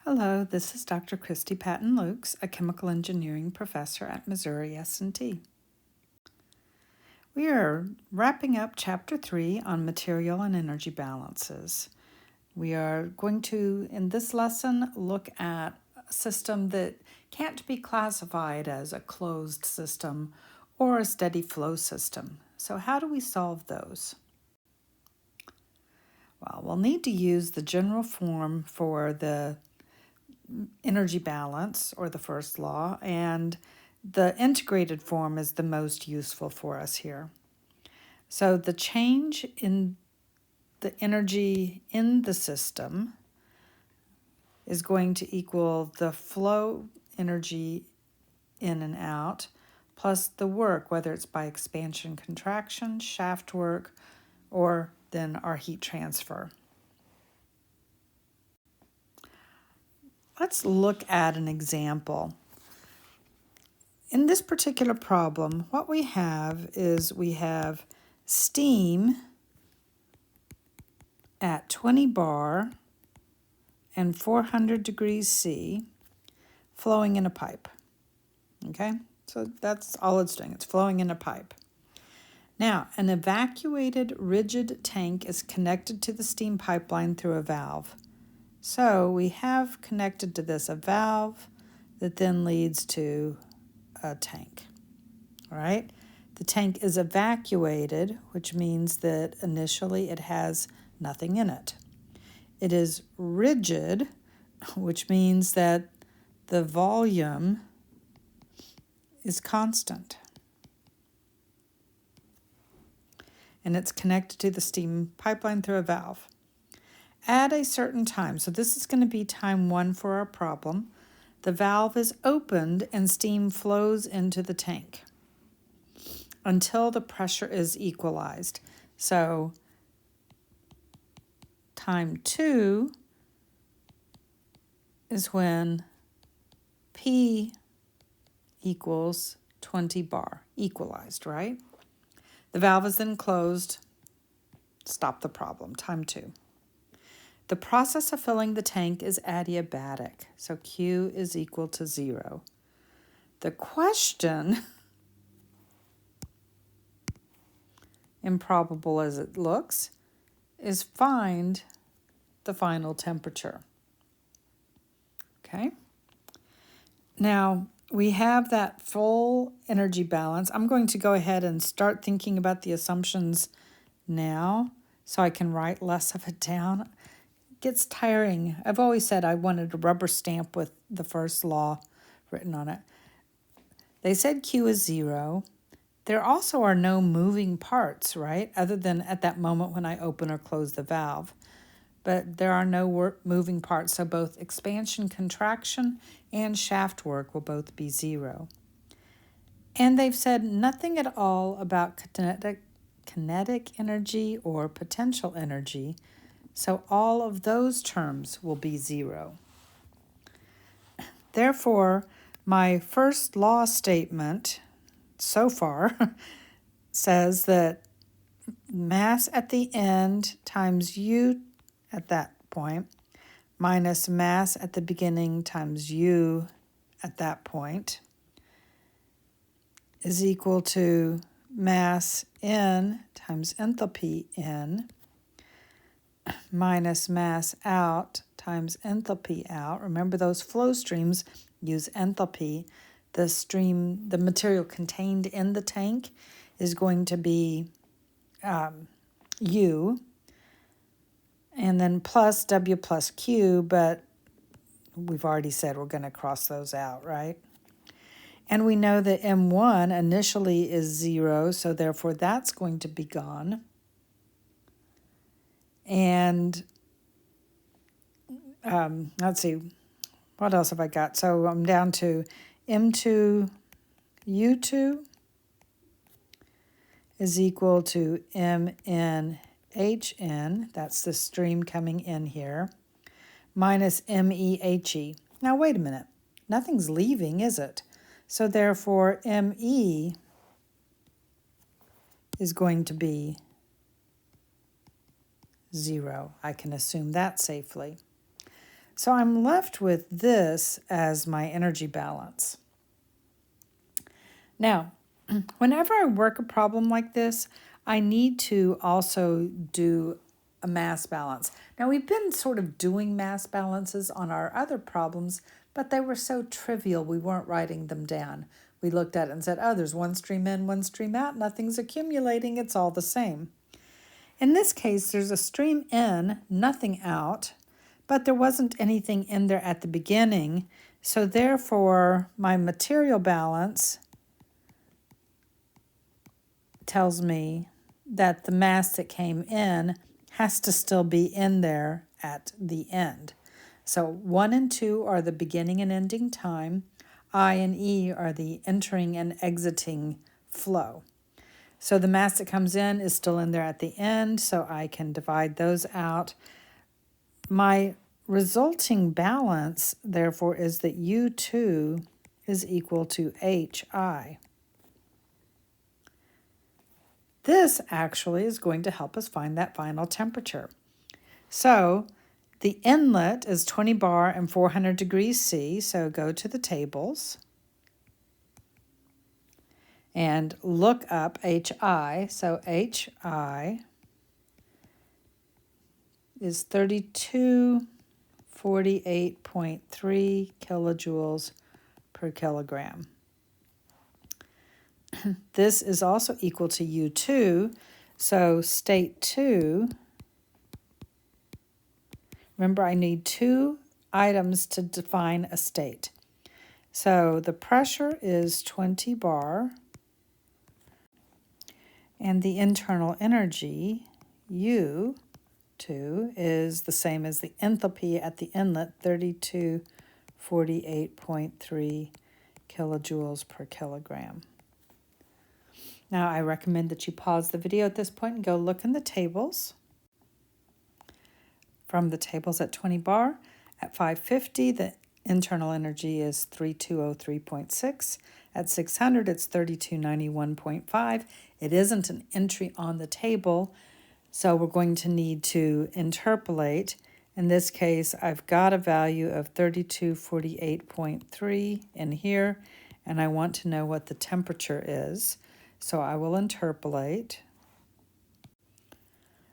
Hello, this is Dr. Christy Patton-Lukes, a chemical engineering professor at Missouri S&T. We are wrapping up Chapter 3 on material and energy balances. We are going to, in this lesson, look at a system that can't be classified as a closed system or a steady flow system. So how do we solve those? Well, we'll need to use the general form for the energy balance, or the first law, and the integrated form is the most useful for us here. So the change in the energy in the system is going to equal the flow energy in and out plus the work, whether it's by expansion, contraction, shaft work, or then our heat transfer. Let's look at an example. In this particular problem, what we have is we have steam at 20 bar and 400 degrees C flowing in a pipe. Okay, so that's all it's doing. It's flowing in a pipe. Now, an evacuated rigid tank is connected to the steam pipeline through a valve. So we have connected to this a valve that then leads to a tank. All right, the tank is evacuated, which means that initially it has nothing in it. It is rigid, which means that the volume is constant. And it's connected to the steam pipeline through a valve. At a certain time, so this is going to be time 1 for our problem, the valve is opened and steam flows into the tank until the pressure is equalized. So time 2 is when P equals 20 bar, equalized, right? The valve is then closed. Stop the problem, time 2. The process of filling the tank is adiabatic, so Q is equal to 0. The question, improbable as it looks, is find the final temperature. Okay? Now, we have that full energy balance. I'm going to go ahead and start thinking about the assumptions now so I can write less of it down. It gets tiring. I've always said I wanted a rubber stamp with the first law written on it. They said Q is 0. There also are no moving parts, right, other than at that moment when I open or close the valve. But there are no moving parts, so both expansion, contraction, and shaft work will both be 0. And they've said nothing at all about kinetic energy or potential energy, so all of those terms will be 0. Therefore, my first law statement so far says that mass at the end times U at that point minus mass at the beginning times U at that point is equal to mass in times enthalpy in minus mass out times enthalpy out. Remember, those flow streams use enthalpy. The material contained in the tank is going to be U, and then plus W plus Q, but we've already said we're going to cross those out, right? And we know that M1 initially is 0, so therefore that's going to be gone. And let's see, what else have I got? So I'm down to M2 U2 is equal to MN HN, that's the stream coming in here, minus MEHE. Now wait a minute, nothing's leaving, is it? So therefore ME is going to be 0. I can assume that safely. So I'm left with this as my energy balance. Now, whenever I work a problem like this, I need to also do a mass balance. Now, we've been sort of doing mass balances on our other problems, but they were so trivial we weren't writing them down. We looked at it and said, oh, there's one stream in, one stream out, nothing's accumulating, it's all the same. In this case, there's a stream in, nothing out, but there wasn't anything in there at the beginning, so therefore my material balance tells me that the mass that came in has to still be in there at the end. So 1 and 2 are the beginning and ending time. I and E are the entering and exiting flow. So the mass that comes in is still in there at the end, so I can divide those out. My resulting balance, therefore, is that U2 is equal to HI. This actually is going to help us find that final temperature. So the inlet is 20 bar and 400 degrees C, so go to the tables and look up HI. So HI is 3248.3 kilojoules per kilogram. This is also equal to U2, so state 2, remember I need 2 items to define a state. So the pressure is 20 bar, and the internal energy, U2, is the same as the enthalpy at the inlet, 3248.3 kilojoules per kilogram. Now, I recommend that you pause the video at this point and go look in the tables. From the tables at 20 bar, at 550, the internal energy is 3203.6. At 600, it's 3291.5. It isn't an entry on the table, so we're going to need to interpolate. In this case, I've got a value of 3248.3 in here, and I want to know what the temperature is. So I will interpolate.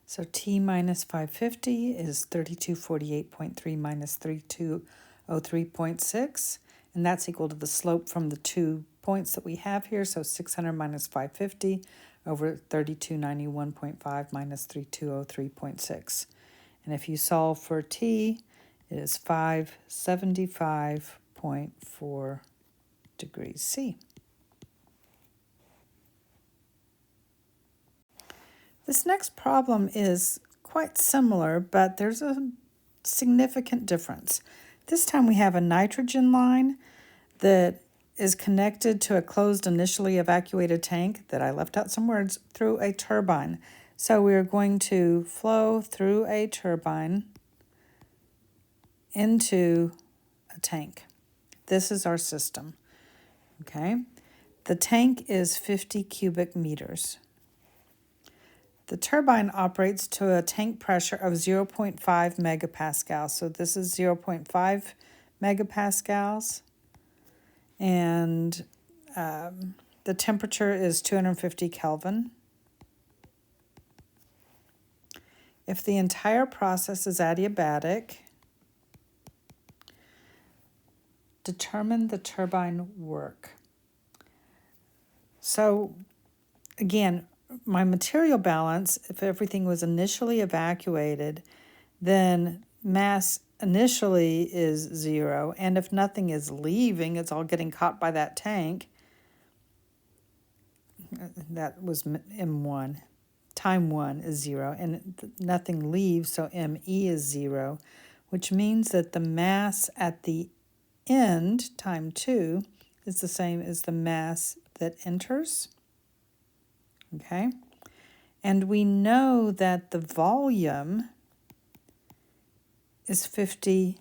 So T minus 550 is 3248.3 minus 3203.6, and that's equal to the slope from the 2 points that we have here. So 600 minus 550 over 3291.5 minus 3203.6. And if you solve for T, it is 575.4 degrees C. This next problem is quite similar, but there's a significant difference. This time we have a nitrogen line that is connected to a closed initially evacuated tank that I left out some words through a turbine. So we are going to flow through a turbine into a tank. This is our system, okay? The tank is 50 cubic meters. The turbine operates to a tank pressure of 0.5 megapascals. So this is 0.5 megapascals. And the temperature is 250 Kelvin. If the entire process is adiabatic, determine the turbine work. So again, my material balance, if everything was initially evacuated, then mass initially is 0, and if nothing is leaving, it's all getting caught by that tank. That was M1. Time 1 is 0, and nothing leaves, so ME is 0, which means that the mass at the end, time 2, is the same as the mass that enters. Okay, and we know that the volume is 50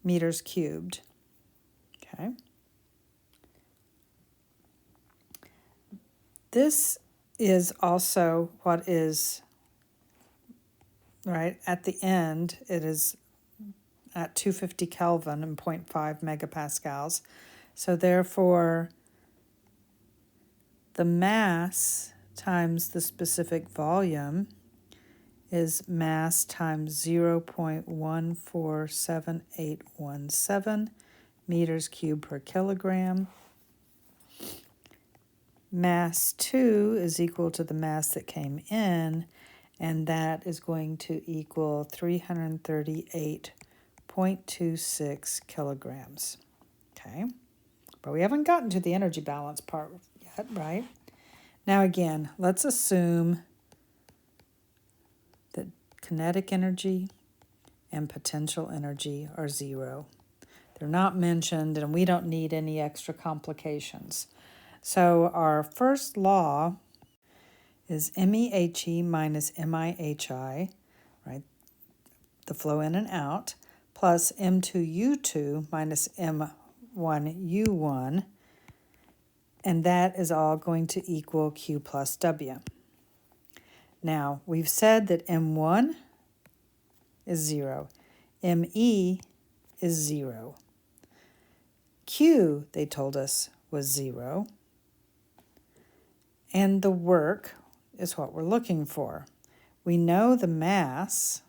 meters cubed. Okay, this is also what is, right, at the end, it is at 250 Kelvin and 0.5 megapascals. So therefore, the mass times the specific volume is mass times 0.147817 meters cubed per kilogram. Mass 2 is equal to the mass that came in, and that is going to equal 338.26 kilograms. Okay, but we haven't gotten to the energy balance part yet, right? Now again, let's assume that kinetic energy and potential energy are zero. They're not mentioned, and we don't need any extra complications. So our first law is MEHE minus MIHI, right? The flow in and out, plus M2U2 minus M1U1, and that is all going to equal Q plus W. Now, we've said that M1 is 0, ME is 0. Q, they told us, was 0. And the work is what we're looking for. We know the mass,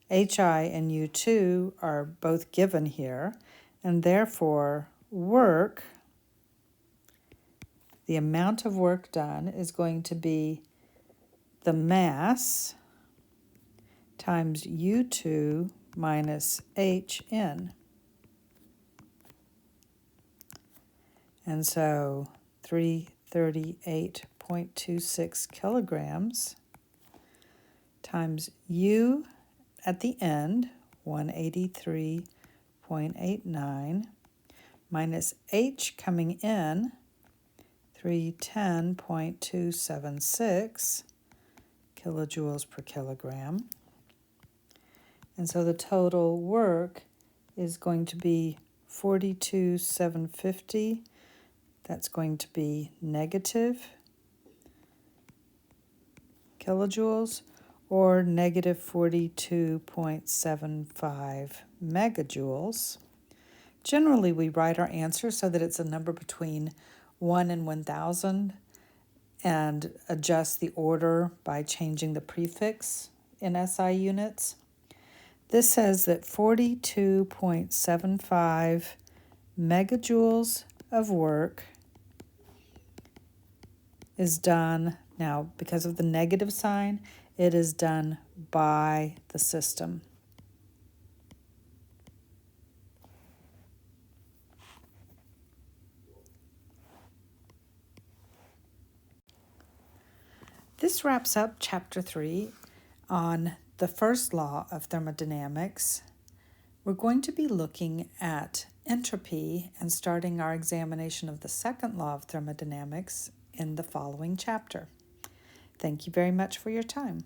HI and U2, are both given here, and therefore work, the amount of work done, is going to be the mass times U2 minus HN. And so 338.26 kilograms times U at the end, 183.89, minus H coming in, 310.276 kilojoules per kilogram. And so the total work is going to be 42,750. That's going to be negative kilojoules, or negative 42.75 megajoules. Generally, we write our answer so that it's a number between 1 and 1,000 and adjust the order by changing the prefix in SI units. This says that 42.75 megajoules of work is done, now because of the negative sign, it is done by the system. This wraps up Chapter 3 on the first law of thermodynamics. We're going to be looking at entropy and starting our examination of the second law of thermodynamics in the following chapter. Thank you very much for your time.